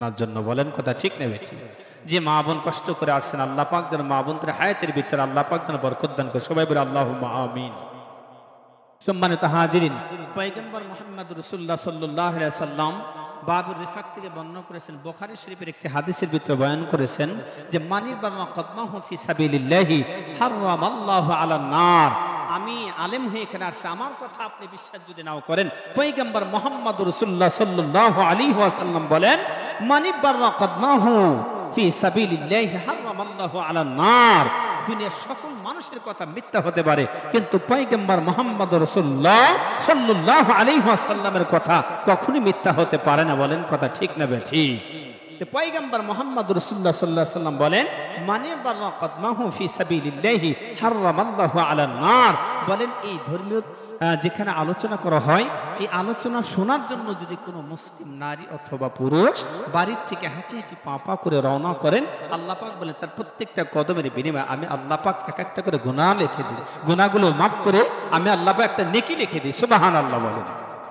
জন্য বলেন কথা ঠিক নেবে যে মা বোন কষ্ট করে আসছেন আল্লাহ পাক যেন মা বোনদের হায়াতের ভিতরে আল্লাহ পাক যেন বরকত দান করে সবাই বলে আল্লাহুম্মা আমিন। সম্মানিত হাজিরিন, পয়গম্বর মুহাম্মদ রাসূলুল্লাহ সাল্লাল্লাহু আলাইহি ওয়াসাল্লাম বাবুর রিফাক থেকে বর্ণনা করেছেন, বুখারী শরীফের একটি হাদিসের ভিতরে বয়ান করেছেন যে মানির বারমা কদমাহু ফি সাবিলিল্লাহি হারামাল্লাহু আলান নার। আমি আলেম হয়ে এখানে আসছে, আমার কথা আপনি বিশ্বাস যদি নাও করেন, পয়গম্বর মুহাম্মদ রাসূলুল্লাহ সাল্লাল্লাহু আলাইহি ওয়াসাল্লাম বলেন মানির বারমা কদমাহু ফি সাবিলিল্লাহি হারামাল্লাহু আলান নার। দুনিয়ার সকল মানুষের কথা মিথ্যা হতে পারে, কিন্তু পয়গম্বর মুহাম্মদ রাসূলুল্লাহ সাল্লাল্লাহু আলাইহি ওয়াসাল্লামের কথা কখনোই মিথ্যা হতে পারে না। বলেন কথা ঠিক না ঠিক? পয়গম্বর মুহাম্মদ রাসূলুল্লাহ সাল্লাল্লাহু আলাইহি ওয়াসাল্লাম বলেন মানি বাররা কদমাহু ফি সাবিলিল্লাহি হারামাল্লাহু আলান নার। বলেন এই ধর্মীয় যেখানে আলোচনা করা হয়, এই আলোচনা শোনার জন্য যদি কোনো মুসলিম নারী অথবা পুরুষ বাড়ির থেকে হাঁটি হাঁটি পা পা করে রওনা করেন, আল্লাহ পাক বলেন তার প্রত্যেকটা কদমের বিনিময়ে আমি আল্লাহ পাক এক একটা করে গুনাহ লিখে দিই, গুনাহগুলো মাফ করে আমি আল্লাহ পাক একটা নেকি লিখে দিই। সুবহানাল্লাহ বলেন।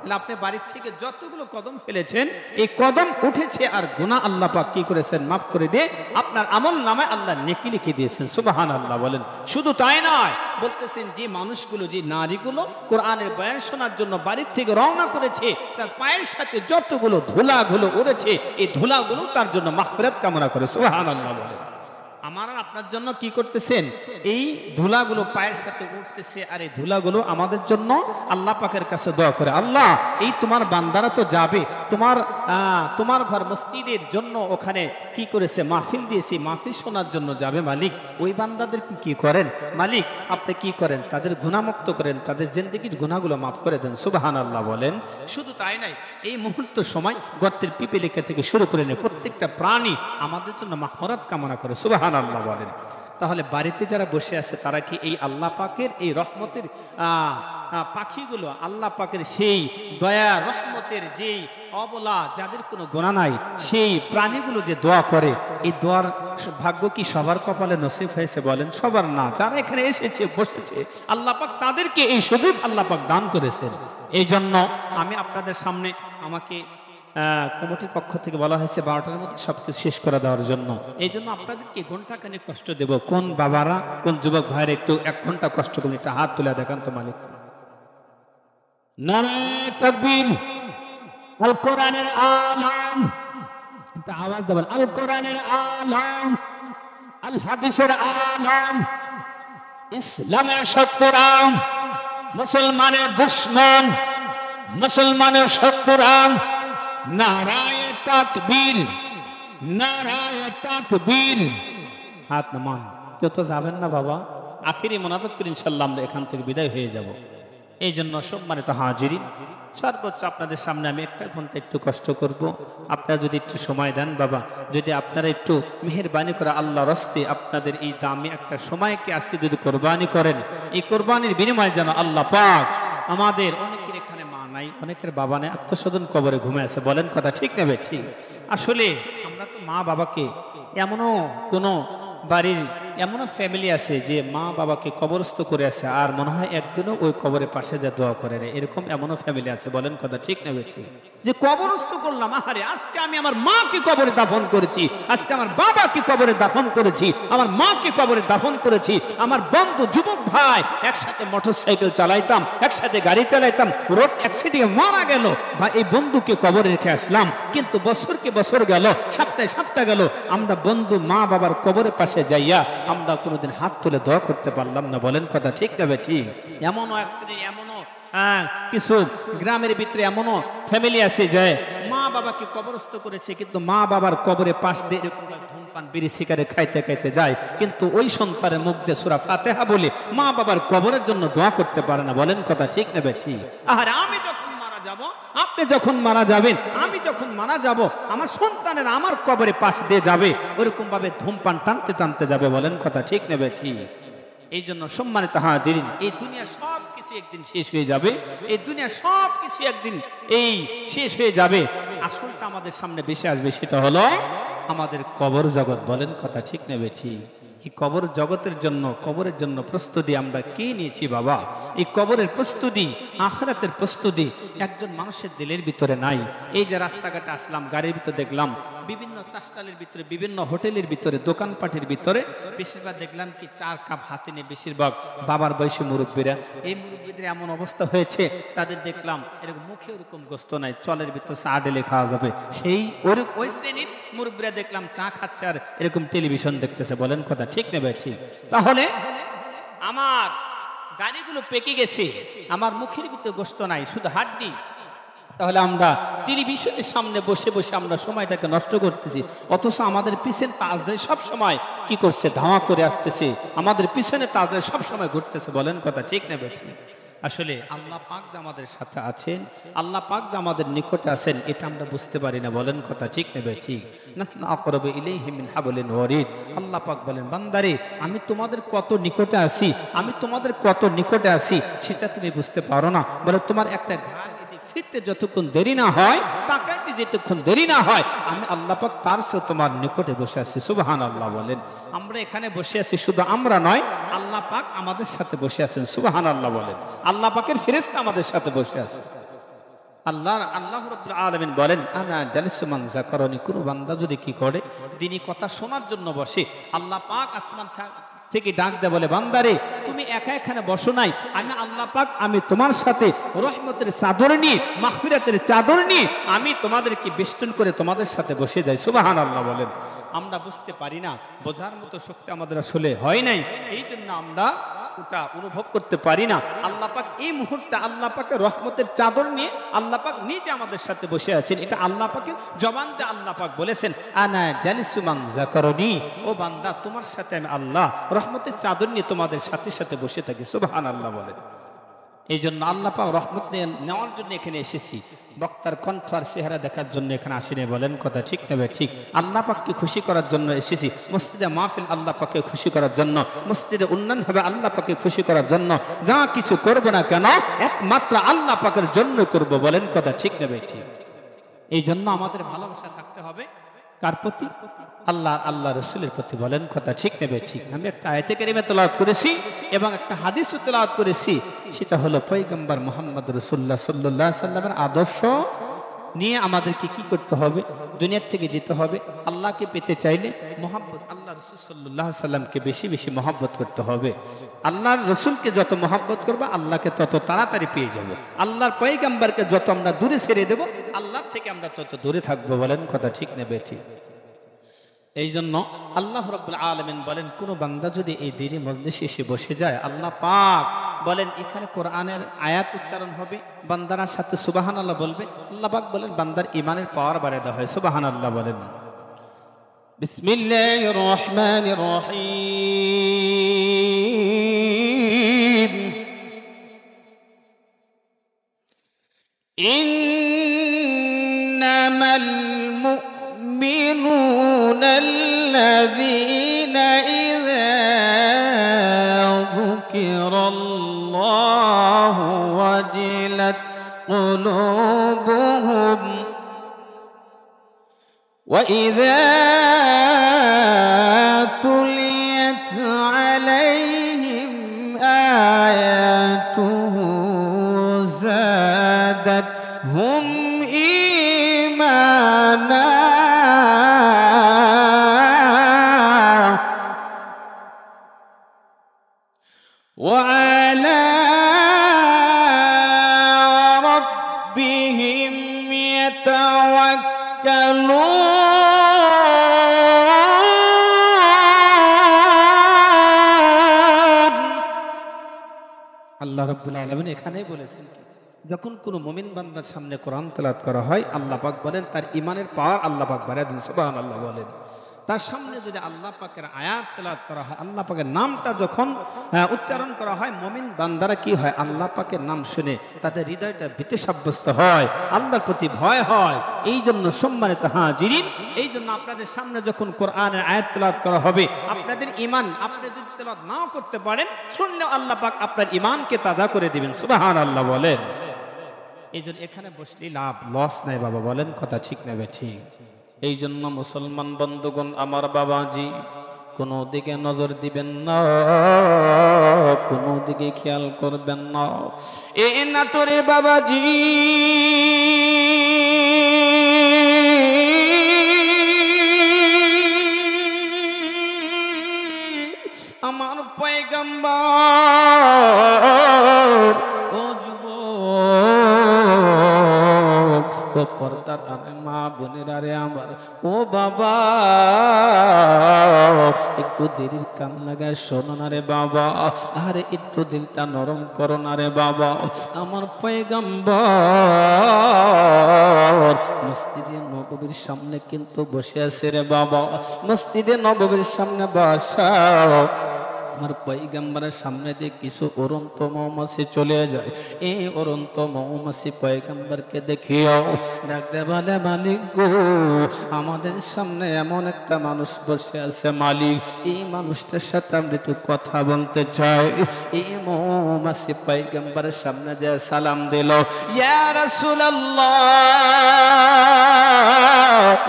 তাহলে আপনি বাড়ির থেকে যতগুলো কদম ফেলেছেন, এই কদম উঠেছে আর গুনাহ আল্লাহ পাক কি করেছেন? মাফ করে দিয়ে আপনার আমল নামায় আল্লাহ নেকি লিখে দিয়েছেন। সুবহানাল্লাহ বলেন। শুধু তাই নয়, বলতেছেন যে মানুষগুলো, যে নারীগুলো কোরআনের বয়ান শোনার জন্য বাড়ির থেকে রওনা করেছে, তার পায়ের সাথে যতগুলো ধুলাগুলো উড়েছে, এই ধুলাগুলো তার জন্য মাগফিরাত কামনা করে। সুবহানাল্লাহ বলেন। আমার আর আপনার জন্য কি করতেছেন? এই ধুলাগুলো পায়ের সাথে উঠতেছে, আর এই ধুলাগুলো আমাদের জন্য আল্লাহ পাকের কাছে দোয়া করে, আল্লাহ এই তোমার বান্দারা তো যাবে তোমার ঘর মসজিদের জন্য, ওখানে কি করেছে? মাহফিল দিয়েছি, মাহফিল শোনার জন্য যাবে। মালিক ওই বান্দাদের কি করেন? মালিক আপনি কি করেন? তাদের গুনাহমুক্ত করেন, তাদের জিন্দেগির গুনাহগুলো মাফ করে দেন। সুবহানাল্লাহ বলেন। শুধু তাই নাই, এই মুহূর্ত সময় গর্তের পিপিলিকা থেকে শুরু করে নিয়ে প্রত্যেকটা প্রাণী আমাদের জন্য মাগফিরাত কামনা করে। সুবহানাল্লাহ বলেন। তাহলে বাড়িতে যারা বসে আছে তারা কি এই আল্লাহ পাকের এই রহমতের পাখিগুলো, আল্লাহ পাকের সেই দয়া রহমতের যেই অবলা, যাদের কোনো গুনাহ নাই, সেই প্রাণীগুলো যে দোয়া করে, এই দোয়ার ভাগ্য কি সবার কপালে নসিব হয়েছে? বলেন সবার না। যারা এখানে এসেছে বসেছে, আল্লাহ পাক তাদেরকে এই সুযোগ আল্লাহ পাক দান করেছেন। এই জন্য আমি আপনাদের সামনে, আমাকে কমিটির পক্ষ থেকে বলা হয়েছে 12টার মধ্যে সবকিছু শেষ করে দেওয়ার জন্য। এই জন্য আপনাদেরকে ঘন্টাখানেক কষ্ট দেব। কোন বাবারা, কোন যুবক ভাইরা একটু 1 ঘন্টা কষ্ট করুন, একটা হাত তুলে দেখান তো মালিক। নারায়ে তাকবীর। আল কোরআনের আলম, একটা আওয়াজ দেবেন। আল কোরআনের আলম, আল হাদিসের আলম, ইসলামের শত্রুরা, মুসলমানের দুশমন, মুসলমানের শত্রুরা, নারায়ে তাকবীর, নারায়ে তাকবীর। হাত নামান। কেউ তো যাবেন না বাবা, আখিরি মোনাজাত করে ইনশাআল্লাহ আমরা এখান থেকে বিদায় হয়ে যাব। এই জন্য সম্মানিত হাজিরিন, সর্বোচ্চ আপনাদের সামনে আমি 1 ঘন্টা একটু কষ্ট করব। আপনারা যদি একটু সময় দেন বাবা, যদি আপনারা একটু মেহেরবানি করে আল্লাহর রাস্তে আপনাদের এই দামি একটা সময়কে আজকে যদি কোরবানি করেন, এই কোরবানির বিনিময়ে যেন আল্লাহ পাক আমাদের, অনেকের এখানে মা নাই, অনেকের বাবা নেই, আত্মস্বজন কবরে ঘুমে আছে। বলেন কথা ঠিক নেবে ঠিক? আসলে আমরা তো মা বাবাকে, এমনও কোনো বাড়ির এমনও ফ্যামিলি আছে যে মা বাবাকে কবরস্থ করে আছে, আর মনে হয় একদিনও ওই কবরের পাশে যা দোয়া করে না, এরকম এমনও ফ্যামিলি আছে। বলেন কথা ঠিক নেবে ঠিক? যে কবরস্থ করলাম, আহারে আজকে আমি আমার মাকে কবরে দাফন করেছি, আজকে আমার বাবাকে কবরে দাফন করেছি, আমার মাকে কবরে দাফন করেছি। আমার বন্ধু যুবক ভাই একসাথে মোটরসাইকেল চালাইতাম, একসাথে গাড়ি চালাইতাম, রোড অ্যাক্সিডেন্টে মারা গেল, ভাই এই বন্ধুকে কবরে রেখে আসলাম, কিন্তু বছরকে বছর গেল, সপ্তাহে সপ্তাহ গেল, আমরা বন্ধু মা বাবার কবরের পাশে যাইয়া আমরা কোনোদিন হাত তুলে দোয়া করতে পারলাম না। বলেন কথা ঠিক না বেঠিক? এমনও অ্যাক্সিডেন্ট, এমনও কিছু গ্রামের ভিতরে এমনও ফ্যামিলি আছে যে মা বাবাকে কবরস্থ করেছে, কিন্তু মা বাবার কবরে পাশ দিয়ে ধূমপান বিড়ি সিগারেট খাইতে খাইতে যায়, কিন্তু ওই সন্তানের মুখ দিয়ে সূরা ফাতিহা বলে মা বাবার কবরের জন্য দোয়া করতে পারে না। বলেন কথা ঠিক না বেঠিক? আরে আমি যখন মারা যাব, আপনি যখন মারা যাবেন, আমি যখন মারা যাব, আমার সন্তানের আমার কবরে পাশ দিয়ে যাবে, ওরকম ভাবে ধূমপান টানতে টানতে যাবে। বলেন কথা ঠিক না বেঠিক? এই জন্য সম্মানিত হাজিরিন, এই দুনিয়া সব কিছু একদিন শেষ হয়ে যাবে, এই দুনিয়া সব কিছু একদিন এই শেষ হয়ে যাবে। আসলটা আমাদের সামনে বেশি আসবে, সেটা হলো আমাদের কবর জগৎ। বলেন কথা ঠিক না বেঠিক? এই কবর জগতের জন্য, কবরের জন্য প্রস্তুতি আমরা কি নিয়েছি বাবা? এই কবরের প্রস্তুতি, আখিরাতের প্রস্তুতি একজন মানুষের দিলের ভিতরে নাই। এই যে রাস্তাঘাটে আসলাম, গাড়ির ভিতরে দেখলাম বিভিন্ন চাষটালের ভিতরে, বিভিন্ন হোটেলের ভিতরে, দোকানপাটের ভিতরে বেশিরভাগ দেখলাম কি 4 কাপ হাতে নিয়ে বেশিরভাগ বাবার বয়সী মুরব্বীরা, এই মুরব্বীদের এমন অবস্থা হয়েছে তাদের দেখলাম এরকম মুখে ওরকম গোস্ত নাই, চলের ভিতরে চা ঢেলে খাওয়া যাবে, সেই ওই শ্রেণীর মুরব্বীরা দেখলাম চা খাচ্ছে আর এরকম টেলিভিশন দেখতেছে। বলেন কথা ঠিক নেবে ঠিক? তাহলে আমার গাড়িগুলো পেকে গেছে, আমার মুখের ভিতরে গোস্ত নাই, শুধু হাড্ডি, তাহলে আমরা টেলিভিশনের সামনে বসে বসে আমরা সময়টাকে নষ্ট করতেছি, অথচ আমাদের পিছনে তাজদার সব সময় কি করছে, ধাওয়া করে আসতেছে, আমাদের পিছনে তাজদার সব সময় ঘুরতেছে। বলেন কথা ঠিক নেবে ঠিক? আসলে আল্লাহ পাক যে আমাদের সাথে আছেন, আল্লাহ পাক যে আমাদের নিকটে আছেন, এটা আমরা বুঝতে পারি না। বলেন কথা ঠিক নেবে ঠিক? নাহনু আকরাবু ইলাইহি মিন হাবলিন ওয়ারিদ। আল্লাহ পাক বলেন, বান্দারে আমি তোমাদের কত নিকটে আছি, আমি তোমাদের কত নিকটে আছি সেটা তুমি বুঝতে পারো না। বলে তোমার একটা ঘাড় ফিরতে যতক্ষণ দেরি না হয়, তাকাইতে যতক্ষণ দেরি না হয়, আমি আল্লাহ পাক তার সাথে তোমার নিকটে বসে আছি। সুবহানাল্লাহ বলেন। আমরা এখানে বসে আছি, শুধু আমরা নয়, আল্লাহ পাক আমাদের সাথে বসে আছেন। সুবহানাল্লাহ বলেন। আল্লাহ পাকের ফেরেশতা আমাদের সাথে বসে আছে। আল্লাহ রাব্বুল আলামিন বলেন, আনা জালিসু মান যাকারানি, কোন বান্দা যদি কি করে, দিনী কথা শোনার জন্য বসে, আল্লাহ পাক আসমান থেকে ডাক দেয়, বলে বান্দারে তুমি একা এখানে বসো নাই, আমি আল্লাহ পাক আমি তোমার সাথে রহমতের চাদর নিয়ে, মাগফিরাতের চাদর নিয়ে আমি তোমাদেরকে বেষ্টন করে তোমাদের সাথে বসে যাই। সুবহানাল্লাহ বলেন। আমরা বুঝতে পারি না, বোঝার মতো শক্তি আমাদের আসলে হয় নাই, এই জন্য আমরা ওটা অনুভব করতে পারি না। আল্লাহ পাক এই মুহূর্তে আল্লাহ পাকের রহমতের চাদর নিয়ে আল্লাহ পাক নিজে আমাদের সাথে বসে আছেন। এটা আল্লাহ পাকের জবান দিয়ে আল্লাহ পাক বলেছেন, আনা জালিসু মান যাকারানি, ও বান্দা তোমার সাথে আমি আল্লাহ রহমতের চাদর নিয়ে তোমাদের সাথে সাথে বসে থাকি। সুবহানাল্লাহ বলেন। এই জন্য আল্লাহ পাক রহমত নেওয়ার জন্য এখানে এসেছি, বক্তার কণ্ঠ আর চেহারা দেখার জন্য এখানে আসিনি। বলেন কথা ঠিক নেবে ঠিক? আল্লাহ পাককে খুশি করার জন্য এসেছি। মসজিদে মাহফিল আল্লাহ পাককে খুশি করার জন্য, মসজিদে উন্নয়ন হবে আল্লাহ পাককে খুশি করার জন্য। যা কিছু করবো না কেন একমাত্র আল্লাহ পাকের জন্য করব। বলেন কথা ঠিক নেবে ঠিক? এই জন্য আমাদের ভালোবাসা থাকতে হবে কার প্রতি? আল্লাহ রসুলের প্রতি। বলেন কথা ঠিক নেবে ঠিক? আমি একটা আয়াতে কারিমা তেলাওয়াত করেছি এবং একটা হাদিসও তেলাওয়াত করেছি, সেটা হলো পয়গম্বর মুহাম্মদ রাসূলুল্লাহ সাল্লাল্লাহু আলাইহি সাল্লামের আদর্শ নিয়ে আমাদেরকে কি করতে হবে, দুনিয়ার থেকে যেতে হবে। আল্লাহকে পেতে চাইলে মহব্বত, আল্লাহ রসুল সাল্লাল্লাহু আলাইহি সাল্লামকে বেশি বেশি মহব্বত করতে হবে। আল্লাহর রসুলকে যত মহব্বত করবে আল্লাহকে তত তাড়াতাড়ি পেয়ে যাবো। আল্লাহর পয়গম্বরকে যত আমরা দূরে ছেড়ে দেব, আল্লাহর থেকে আমরা তত দূরে থাকবো। বলেন কথা ঠিক নেবে ঠিক? এই জন্য আল্লাহ রাব্বুল আলামিন বলেন, কোন বান্দা যদি এই দিনে মজলিসে এসে বসে যায়, আল্লাহ পাক বলেন এখানে কোরআনের আয়াত উচ্চারণ হবে, বান্দার সাথে সুবহানাল্লাহ বলবে, আল্লাহ পাক বলেন বান্দার ঈমানের পাওয়ার বাড়িয়ে দেওয়া হয়। সুবহানাল্লাহ বলেন। বিসমিল্লাহির রহমানির রহিম। ইন্নামাল المؤمنون الذين إذا ذكر الله وجلت قلوبهم وإذا تليت عليهم آياته زادتهم إيمانا وعلى ربهم يتوكلون। আল্লাহ রাব্বুল আলামিন এখানেই বলেছেন, যখন কোনো মুমিন বান্দার সামনে কোরআন তেলাওয়াত করা হয়, আল্লাহ পাক বলেন তার ঈমানের পাওয়ার আল্লাহ পাক বাড়ায় দেন। সুবহানাল্লাহ বলেন। তার সামনে যদি আল্লাহ পাকের আয়াত তেলাওয়াত করা হয়, আল্লাহ পাকের নামটা যখন উচ্চারণ করা হয়, মুমিন বান্দারা কি হয়, আল্লাহ পাকের নাম শুনে তাদের হৃদয়টা ভীতি সাব্যস্ত হয়, আল্লাহর প্রতি ভয় হয়। এই জন্য সম্মানিত হাজিরিন, এই জন্য আপনাদের সামনে যখন কোরআনের আয়াত তেলাওয়াত করা হবে, আপনাদের ঈমান, আপনি যদি তেলাওয়াত নাও করতে পারেন, শুনলেও আল্লাহ পাক আপনার ঈমানকে তাজা করে দিবেন। সুবহানাল্লাহ বলেন। এই জন্য এখানে বসলে লাভ, লস নাই বাবা। বলেন কথা ঠিক নেবে ঠিক? এই জন্য মুসলমান বন্ধুগণ আমার, বাবাজি কোনো দিকে নজর দিবেন না, কোনো দিকে খেয়াল করবেন না। এ নাটোরে বাবাজি পয়গম্বর ও যুবক ও পর্দার আরে মা বোনেরা রে আমার ও বাবা একটু দেরির কান লাগায় শোনো না রে বাবা আরে একটু দিলটা নরম করো না রে বাবা আমার পয়গম্বর মসজিদে নববীর সামনে কিন্তু বসে আছে রে বাবা মসজিদে নববীর সামনে বসা আমার পয়গম্বরের সামনে দিয়ে কিছু উড়ন্ত মৌমাছি চলে যায় এই উড়ন্ত মৌমাছি পয়গম্বরকে দেখিও ডাকতে বলে মালিক গো আমাদের সামনে এমন একটা মানুষ বসে আছে মালিক এই মানুষটার সাথে আমরা একটু কথা বলতে চাই এই মৌমাছি পয়গম্বরের সামনে যে সালাম দিল ইয়া রাসূলুল্লাহ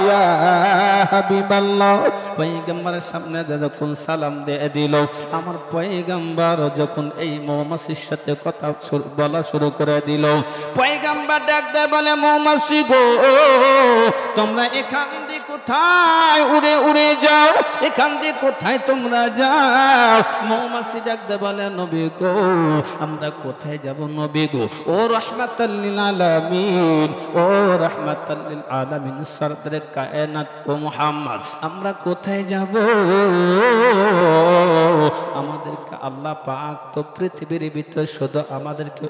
ইয়া হাবিবাল্লাহ পয়গম্বরের সামনে যখন সালাম দিয়ে দিল আমার পয়গম্বর যখন এই মৌমাছির সাথে কথা বলা শুরু করে দিল পয়গম্বর ডাক দেয় বলে মৌমাছি গো তোমরা এখান দিয়ে কোথায় উড়ে উড়ে যাও এখান দিয়ে কোথায় তোমরা যাও মৌমাছি ডাক দেয় বলে নবী গো আমরা কোথায় যাব নবী গো ও রাহমাতাল লিল আলামিন ও রাহমাতাল লিল আলামিন সরদারে কায়নাত ও মুহাম্মদ আমরা কোথায় যাব আমাদেরকে আল্লাহ পাক তো পৃথিবীর ভিতরে শুধু আমাদেরকে